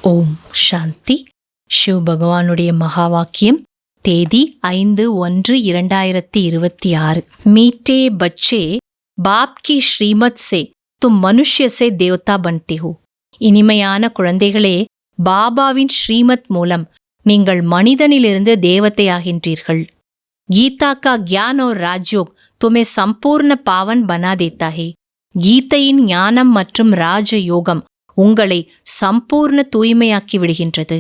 ஓம் சாந்தி. சிவ பகவானுடைய மகா வாக்கியம். தேதி 5/1/2026. மீட்டே பச்சே பாப் கி ஸ்ரீமத் சே தும் மனுஷ்ய சே தேவதா பன்தே ஹோ. இனிமையான குழந்தைகளே, பாபாவின் ஸ்ரீமத் மூலம் நீங்கள் மனிதனிலிருந்து தேவதையாகின்றீர்கள். கீதா கா கியான் और ராஜ்யோக் துமே சம்பூர்ண பாவன் பனா தேத்தா ஹே. கீதையின் ஞானம் மற்றும் ராஜயோகம் உங்களை சம்பூர்ண தூய்மையாக்கி விடுகின்றது.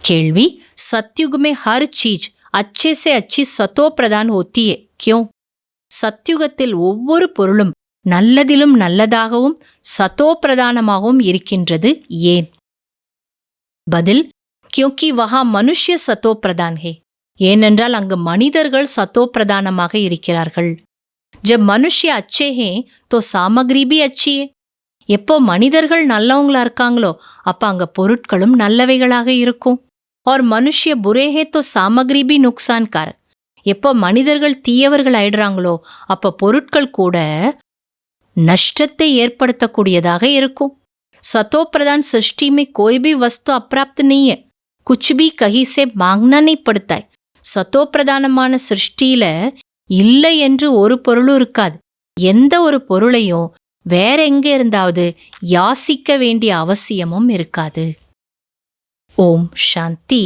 கேள்வி: सत्युग में हर चीज अच्छे से अच्छी सतो प्रदान होती है, क्यों? சத்யுகத்தில் ஒவ்வொரு பொருளும் நல்லதிலும் நல்லதாகவும் சதோ பிரதானமாகவும் இருக்கின்றது, ஏன்? பதில்: क्योंकि वहां मनुष्य सतो प्रदान है. ஏனென்றால் அங்கு மனிதர்கள் சதோ பிரதானமாக இருக்கிறார்கள். जब मनुष्य अच्छे हैं तो सामग्री भी अच्छी है. எப்போ மனிதர்கள் நல்லவங்களா இருக்காங்களோ அப்ப அங்க பொருட்களும் நல்லவைகளாக இருக்கும். और मनुष्य बुरे हैं तो सामग्री भी नुकसानकारक. எப்போ மனிதர்கள் தீயவர்கள் ஆயிடுறாங்களோ அப்ப பொருட்கள் கூட நஷ்டத்தை ஏற்படுத்தக்கூடியதாக இருக்கும். सतो प्रधान सृष्टि में कोई भी वस्तु अप्राप्त नहीं है. कुछ भी कहीं से मांगना नहीं पड़ता है. सतो प्रधानமான சிருஷ்டியில இல்லை என்று ஒரு பொருளும் இருக்காது. எந்த ஒரு பொருளையும் வேற எங்க இருந்தாவது யாசிக்க வேண்டிய அவசியமும் இருக்காது. ஓம் சாந்தி.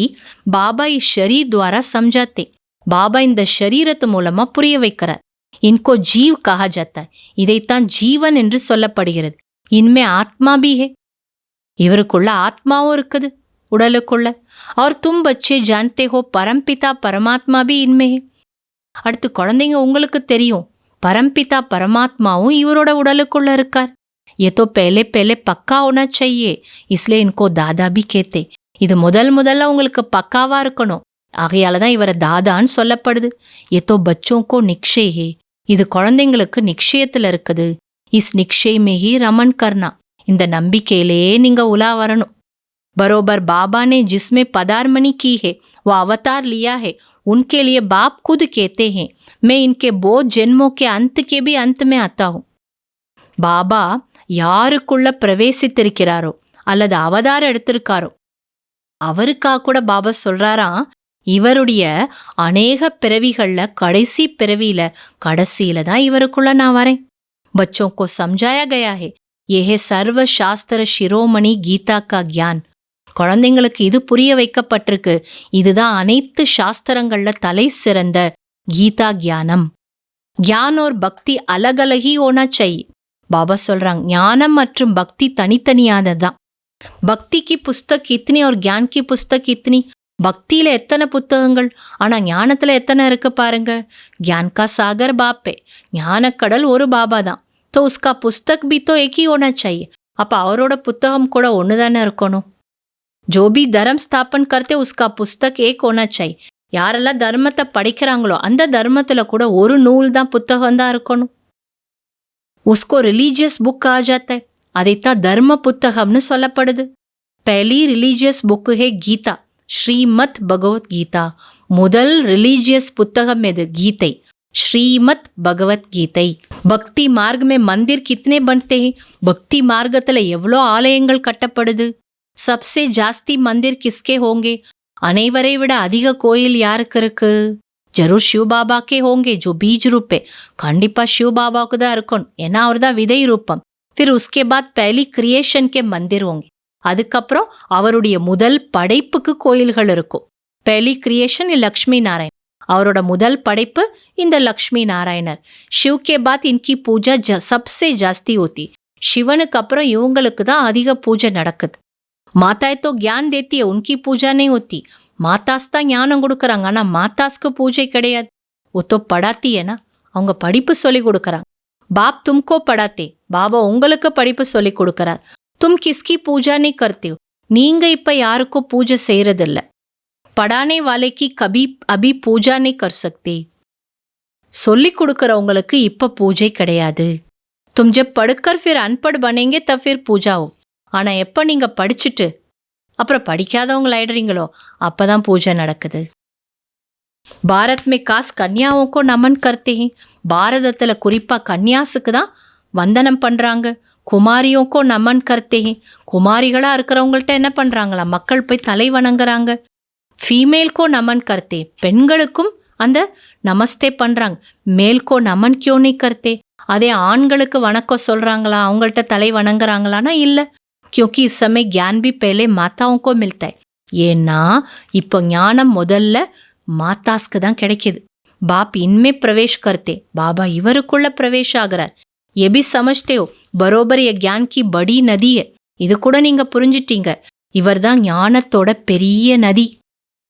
பாபா ஷரீர் துவாரா சம்ஜாத்தே. பாபா இந்த ஷரீரத்து மூலமா புரிய வைக்கிறார். இன்கோ ஜீவ் கஹா ஜாத்தா. இதைத்தான் ஜீவன் என்று சொல்லப்படுகிறது. இன்மே ஆத்மா பி ஹே. இவருக்குள்ள ஆத்மாவும் இருக்குது உடலுக்குள்ள. और तुम बच्चे जानते हो परमपिता परमात्मा भी इनमें है. அடுத்து குழந்தைங்க, உங்களுக்கு தெரியும் பரம்பிதா பரமாத்மாவும் இவரோட உடலுக்குள்ள இருக்கார். ये तो पहले पहले पक्का होना चाहिए, इसलिए इनको दादा भी कहते. இது முதல்ல உங்களுக்கு பக்காவா இருக்கணும், ஆகையால தான் இவரை தாதான்னு சொல்லப்படுது. ये तो बच्चों को निक्षय है. இது குழந்தைங்களுக்கு நிக்ஷயத்துல இருக்குது. इस निक्षय में ही रमन करना. இந்த நம்பிக்கையிலே நீங்க உலா வரணும். बरोबर बाबा ने जिसमें पदार्मनी की है वो अवतार लिया है, उनके लिए बाप खुद कहते हैं मैं इनके बहुत जन्मों के अंत के भी अंत में आता हूं. பாபா யாருக்குள்ள பிரவேசித்திருக்கிறாரோ அல்லது அவதாரம் எடுத்திருக்காரோ அவருக்காக கூட பாபா சொல்றாராம், இவருடைய அநேக பிறவிகள்ல கடைசி பிறவியில கடைசியில தான் இவருக்குள்ள நான் வரேன். बच्चों को समझाया गया है यह है सर्व शास्त्र शिरोमणि गीता का ज्ञान. குழந்தைங்களுக்கு இது புரிய வைக்கப்பட்டிருக்கு. இதுதான் அனைத்து சாஸ்திரங்கள்ல தலை சிறந்த கீதா கியானம். ज्ञान और भक्ति अलग अलग ही होना चाहिए. பாபா சொல்றாங்க, ஞானம் மற்றும் பக்தி தனித்தனியானதுதான். பக்தி கி புஸ்தக் இத்தனி और ज्ञान की पुस्तक इतनी. பக்தியில எத்தனை புத்தகங்கள், ஆனா ஞானத்துல எத்தனை இருக்கு பாருங்க. ज्ञान का सागर बाप है. ஞானக்கடல் ஒரு பாபா தான். तो उसका पुस्तक भी तो एक ही होना चाहिए. அப்ப அவரோட புத்தகம் கூட ஒண்ணுதானே இருக்கணும். जो भी धर्म स्थापन करते उसका पुस्तक एक होना चाहिए. யாரெல்லாம் தர்மத்தை படிக்கிறாங்களோ அந்த தர்மத்துல கூட ஒரு நூல் தான் புத்தகம் தான் இருக்கணும். उसको रिलीजियस बुक कहा जाता है. அதைத்தான் தர்ம புத்தகம்னு சொல்லப்படுது. पहली रिलीजियस बुक है गीता, ஸ்ரீமத் பகவத் கீதா. முதல் ரிலீஜியஸ் புத்தகம் எது? கீதை, ஸ்ரீமத் பகவத் கீதை. பக்தி மார்க் में मंदिर कितने बनते हैं? பக்தி மார்க்கத்துல எவ்வளோ ஆலயங்கள் கட்டப்படுது. सबसे जास्ती मंदिर किसके होंगे? அனைவரை விட அதிக கோயில் யாருக்கு இருக்கு? जरूर शिव बाबा के होंगे जो बीज रूप है. கண்டிப்பா शिव बाबाவுக்கு தான் இருக்கணும், ஏன்னா அவர் தான் விதை ரூபம். फिर उसके बाद पहली क्रिएशन के मंदिर होंगे. அதுக்கப்புறம் அவருடைய முதல் படைப்புக்கு கோயில்கள் இருக்கும். पहली क्रिएशन लक्ष्मी नारायण. அவரோட முதல் படைப்பு இந்த லக்ஷ்மி நாராயணர். शिव के बाद इनकी पूजा सबसे जास्ती होती. சிவனுக்கு அப்புறம் இவங்களுக்கு தான் அதிக பூஜை நடக்குது. மாதாய் तो ज्ञान देती है, उनकी पूजा नहीं होती. மாதாஸ் தான் ஞானம் கொடுக்கறாங்க, ஆனா மாதாஸ்க்கு பூஜை கிடையாது. वो तो पढ़ाती है ना, அவங்க படிப்பு சொல்லி கொடுக்கறாங்க. बाप तुमको पढ़ाते. பாபா உங்களுக்கு படிப்பு சொல்லி கொடுக்கறார். तुम किसकी पूजा नहीं करते हो. நீங்க இப்ப யாருக்கும் பூஜை செய்யறதில்ல. पढ़ाने वाले की कभी अभी पूजा नहीं कर सकते. சொல்லி கொடுக்கறவங்களுக்கு இப்ப பூஜை கிடையாது. तुम जब पढ़कर फिर अनपढ़ बनेंगे तब फिर पूजा हो. ஆனா எப்ப நீங்க படிச்சுட்டு அப்புறம் படிக்காதவங்களாயிடுறீங்களோ அப்பதான் பூஜை நடக்குது. பாரத் में खास कन्याओं को नमन करते हैं. பாரதத்துல குறிப்பா கன்யாசுக்கு தான் வந்தனம் பண்றாங்க. குமாரியோं को नमन करते हैं. குமாரிகளா இருக்கிறவங்கள்ட்ட என்ன பண்றாங்களா, மக்கள் போய் தலை வணங்குறாங்க. ஃபீமேல் को नमन करते, பெண்களுக்கும் அந்த நமஸ்தே பண்றாங்க. மேல் को नमन क्यों नहीं करते? அதே ஆண்களுக்கு வணக்கம் சொல்றாங்களா, அவங்கள்ட்ட தலை வணங்குறாங்களானா இல்ல. क्योंकि इस समय ज्ञान भी पहले माताओं को मिलता है. ஏன்னா இப்போ ஞானம் முதல்ல மாதாஸ்க்கு தான் கிடைக்குது. பாப் இன்மே பிரவேஷ் கர்த்தே, பாபா இவருக்குள்ள பிரவேஷ் ஆகிறார். ये भी समझते हो बरोबर ये ज्ञान की बड़ी नदी है. இது கூட நீங்க புரிஞ்சிட்டீங்க, இவர் தான் ஞானத்தோட பெரிய நதி.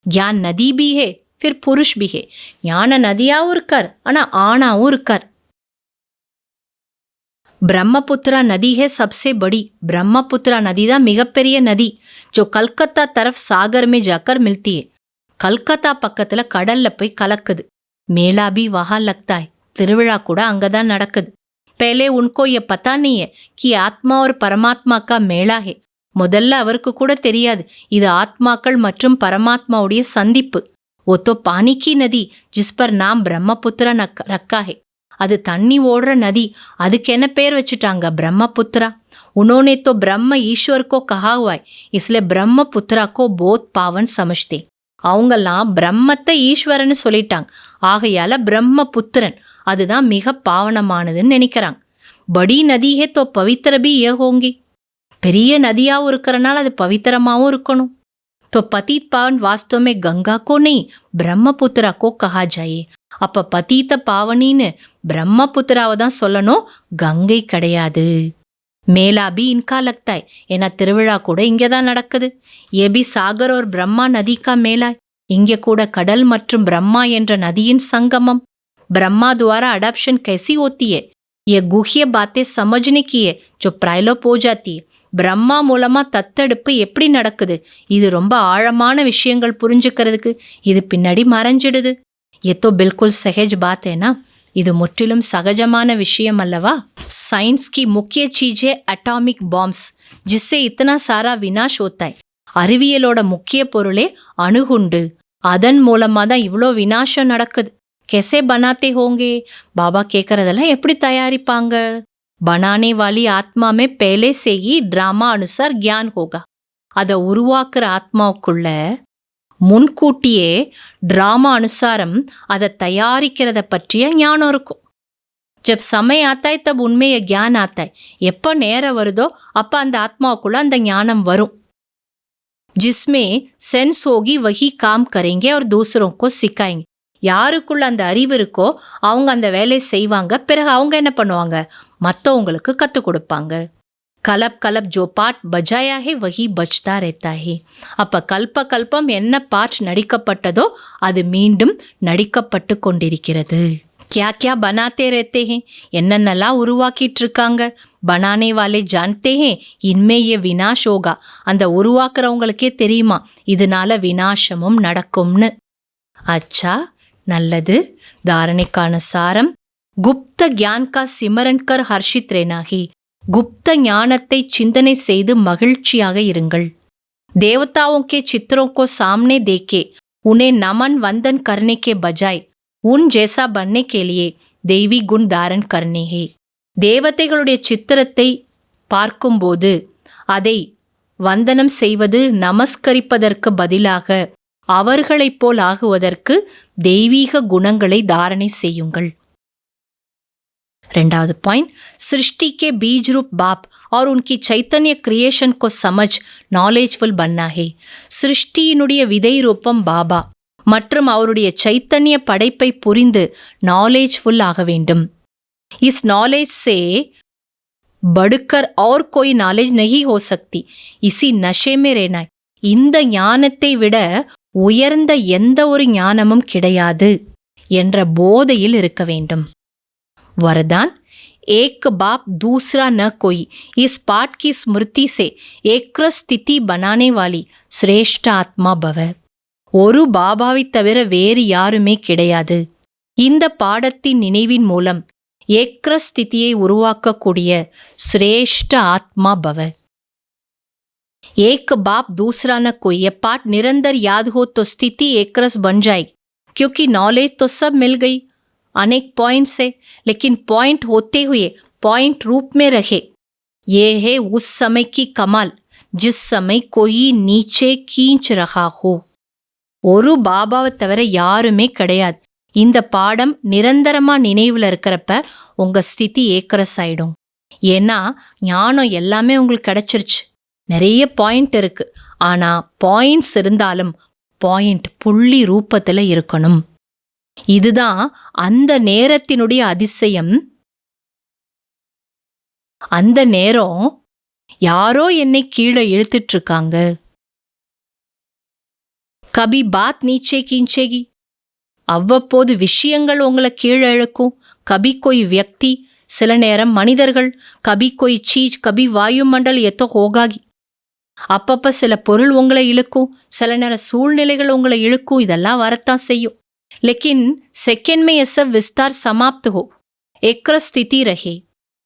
ज्ञान नदी भी है फिर पुरुष भी है. ஞான நதியாவும் இருக்கார், ஆனா ஆணாவும் இருக்கார். ब्रह्मपुत्रा नदी है सबसे बड़ी. ब्रह्मपुत्रा नदी தான் மிகப்பெரிய நதி. जो कलकत्ता तरफ सागर में जाकर मिलती है. கல்கத்தா பக்கத்துல கடல்ல போய் கலக்குது. मेला भी वहां लगता है. திருவிழா கூட அங்கதான் நடக்குது. पहले उनको ये पता नहीं है कि आत्मा और परमात्मा का मेला है. முதல்ல அவருக்கு கூட தெரியாது இது ஆத்மாக்கள் மற்றும் பரமாத்மாவுடைய சந்திப்பு. वो तो पानी की नदी जिस पर नाम ब्रह्मपुत्रा रखा है. அது தண்ணி ஓடுற நதி, அதுக்கு என்ன பேர் வச்சுட்டாங்க, ब्रह्मपुत्रा. उन्होंने तो ब्रह्म ईश्वर को कहा हुआ है, इसलिए ब्रह्मपुत्रा को बहुत पावन समझते. அவங்கெல்லாம் பிரம்மத்தை ஈஸ்வரன்னு சொல்லிட்டாங்க, ஆகையால பிரம்மபுத்திரன் அதுதான் மிக பாவனமானதுன்னு நினைக்கிறாங்க. படி நதி ஹே தோ பவித்திர பி ஏ ஹோங்கி. பெரிய நதியாவும் இருக்கிறனால அது பவித்திரமாவும் இருக்கணும். तो पतित पावन वास्तव में गंगा को नहीं ब्रह्मपुत्रा को कहा जाए. அப்ப பதீத பாவனின்னு பிரம்மபுத்திராவை தான் சொல்லணும், கங்கை கிடையாது. மேலா பி இன்கா லக்தா है, ஏன்னா திருவிழா கூட இங்கே தான் நடக்குது. ये भी सागर और ब्रह्मा नदी का मेला. இங்கே கூட கடல் மற்றும் பிரம்மா என்ற நதியின் சங்கமம். ब्रह्मा द्वारा अडॉप्शन कैसी होती है, ये गुह्य बातें समझने की है जो प्रायलोप हो जाती है. பிரம்மா மூலமா தத்தெடுப்பு எப்படி நடக்குது, இது ரொம்ப ஆழமான விஷயங்கள் புரிஞ்சுக்கிறதுக்கு இது பின்னாடி மறைஞ்சிடுது. ये तो बिल्कुल सहज बात है ना. இது முற்றிலும் சகஜமான விஷயம் அல்லவா. साइंस की मुख्य चीज है एटॉमिक बॉम्ब्स जिससे इतना सारा विनाश होता है. அறிவியலோட முக்கிய பொருளே அணுகுண்டு, அதன் மூலமா தான் இவ்வளோ வினாசம் நடக்குது. कैसे बनाते होंगे, பாபா கேட்கறதெல்லாம் எப்படி தயாரிப்பாங்க. बनाने वाली आत्मा में पहले से ही ड्रामा अनुसार ज्ञान होगा. அதை உருவாக்குற ஆத்மாவுக்குள்ள முன்கூட்டியே டிராமா அனுசாரம் அதை தயாரிக்கிறத பற்றிய ஞானம் இருக்கும். जब समय आता है तब उनमें ये ज्ञान आता है. எப்போ நேரம் வருதோ அப்போ அந்த ஆத்மாவுக்குள்ள அந்த ஞானம் வரும். जिसमें सेंस होगी वही काम करेंगे और दूसरों को सिखाएंगे. யாருக்குள்ள அந்த அறிவு இருக்கோ அவங்க அந்த வேலையை செய்வாங்க, பிறகு அவங்க என்ன பண்ணுவாங்க, மற்றவங்களுக்கு கற்றுக் கொடுப்பாங்க. கலப் கலப் ஜோ பாட் பஜாயா ஹே வஹி பஜ்தா ரேத்தா ஹே. அப்போ கல்ப கல்பம் என்ன பாட் நடிக்கப்பட்டதோ அது மீண்டும் நடிக்கப்பட்டு கொண்டிருக்கிறது. क्या क्या बनाते रहते हैं, என்னென்னலாம் உருவாக்கிட்டு இருக்காங்க. बनाने वाले जानते हैं इनमें ये विनाश होगा. அந்த உருவாக்குறவங்களுக்கே தெரியுமா இதனால வினாசமும் நடக்கும்னு. अच्छा நல்லது. தாரணைக்கான சாரம், गुप्त ज्ञान का सिमरन कर हर्षित रहना ही. गुप्त ஞானத்தை சிந்தனை செய்து மகிழ்ச்சியாக இருங்கள். देवताओं के चित्रों को सामने देके उन्हें नमन वंदन करने के बजाय उन जैसा बनने के लिए தெய்வீ குண் தாரன் करने हैं. தேவதைகளுடைய சித்திரத்தை பார்க்கும்போது அதை வந்தனம் செய்வது நமஸ்கரிப்பதற்கு பதிலாக அவர்களைப் போல் ஆகுவதற்கு தெய்வீக குணங்களை தாரணை செய்யுங்கள். ரெண்டாவது பாயிண்ட், सृष्टि के बीज रूप बाप और उनकी चैतन्य क्रिएशन को समझ नॉलेजफुल बनना है. சிருஷ்டியினுடைய விதை ரூபம் பாபா மற்றும் அவருடைய சைத்தன்ய படைப்பை புரிந்து நாலேஜ்ஃபுல் ஆக வேண்டும். इस नॉलेज से बढ़कर और कोई नॉलेज नहीं हो सकती. इसी नशे में रहना है. இந்த ஞானத்தை விட உயர்ந்த எந்த ஒரு ஞானமும் கிடையாது என்ற போதையில் இருக்க வேண்டும். वरदान, एक बाप दूसरा न कोई. इस पाठ की स्मृति से एक स्थिति बनाने वाली श्रेष्ठ आत्मा भव. ஒரு பாபாவை தவிர வேறு யாருமே கிடையாது. இந்த பாடத்தின் நினைவின் மூலம் ஏக்ர ஸ்திதியை உருவாக்கக்கூடிய श्रेष्ठ आत्मा भव. एक बाप दूसरा न कोई. ये पाठ निरंतर याद हो तो स्थिति एकरस बन जाएगी. क्योंकि नॉलेज तो सब मिल गई, अनेक पॉइंट से, लेकिन पॉइंट होते हुए पॉइंट रूप में रहे. ये है उस समय की कमाल जिस समय कोई नीचे खींच रहा हो. ஒரு பாபாவை தவிர யாருமே கிடையாது. இந்த பாடம் நிரந்தரமா நினைவுல இருக்கிறப்ப உங்க ஸ்திதி ஏக்கரஸ் ஆயிடும். ஏன்னா ஞானம் எல்லாமே உங்களுக்கு கிடைச்சிருச்சு. நிறைய பாயிண்ட் இருக்கு. ஆனா பாயிண்ட்ஸ் இருந்தாலும் பாயிண்ட் புள்ளி ரூபத்துல இருக்கணும். இதுதான் அந்த நேரத்தினுடைய அதிசயம். அந்த நேரம் யாரோ என்னை கீழே இழுத்துட்டு இருக்காங்க. கபி பாத் நீச்சே கீஞ்சேகி, அவ்வப்போது விஷயங்கள் உங்களை கீழே இழுக்கும். கபி கோய் வியக்தி, சில நேரம் மனிதர்கள், கபி கோய் சீஜ், கபி வாயுமண்டல் எத்தோ ஹோகாகி. அப்பப்ப சில பொருள் உங்களை இழுக்கும், சில நேரம் சூழ்நிலைகள் உங்களை இழுக்கும். இதெல்லாம் வரத்தான் செய்யும். லேக்கின் செகண்ட் மே எஸ் விஸ்தார் சமாப்த் ஹோ, ஏக்கர ஸ்திதி ரஹே.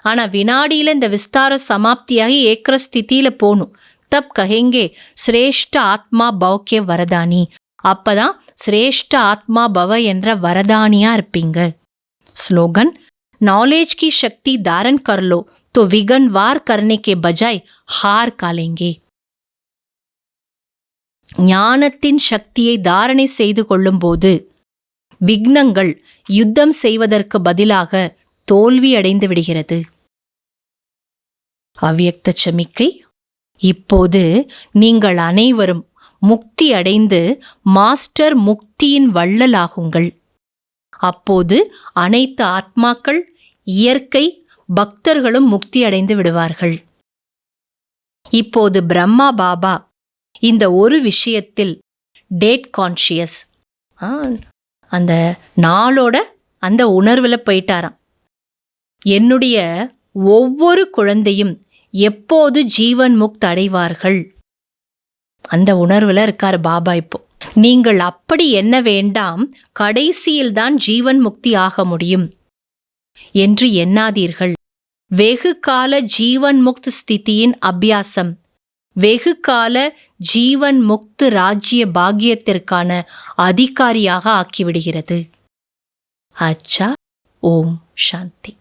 ஆனா வினாடியில இந்த விஸ்தார சமாப்தியாகி ஏக்கர ஸ்திதியில போகணும். தப் கஹேங்கே சிரேஷ்ட ஆத்மா பவக்கே வரதானி. அப்பதான் சிரேஷ்ட ஆத்மா பவ என்ற வரதானியா இருப்பீங்க. ஸ்லோகன், नॉलेज की शक्ति धारण कर लो तो विघ्न वार करने के बजाय हार कालेंगे. ஞானத்தின் சக்தியை தாரணை செய்து கொள்ளும்போது விக்னங்கள் யுத்தம் செய்வதற்கு பதிலாக தோல்வி அடைந்து விடுகிறது. அவ்யக்த சமிக்கை, இப்போது நீங்கள் அனைவரும் முக்தி அடைந்து மாஸ்டர் முக்தியின் வள்ளலாகுங்கள். அப்போது அனைத்து ஆத்மாக்கள், இயற்கை, பக்தர்களும் முக்தி அடைந்து விடுவார்கள். இப்போது பிரம்மா பாபா இந்த ஒரு விஷயத்தில் டேட் கான்ஷியஸ், அந்த நாளோட அந்த உணர்வுல போயிட்டாராம். என்னுடைய ஒவ்வொரு குழந்தையும் எப்போது ஜீவன் முக்த் அடைவார்கள், அந்த உணர்வுல இருக்காரு பாபா. இப்போ நீங்கள் அப்படி என்ன வேண்டாம், கடைசியில்தான் ஜீவன் முக்தி ஆக முடியும் என்று எண்ணாதீர்கள். வெகு கால ஜீவன் முக்த் ஸ்திதியின் அபியாசம் வெகு கால ஜீவன் முக்து ராஜ்ய பாக்கியத்திற்கான அதிகாரியாக ஆக்கிவிடுகிறது. அச்சா, ஓம் சாந்தி.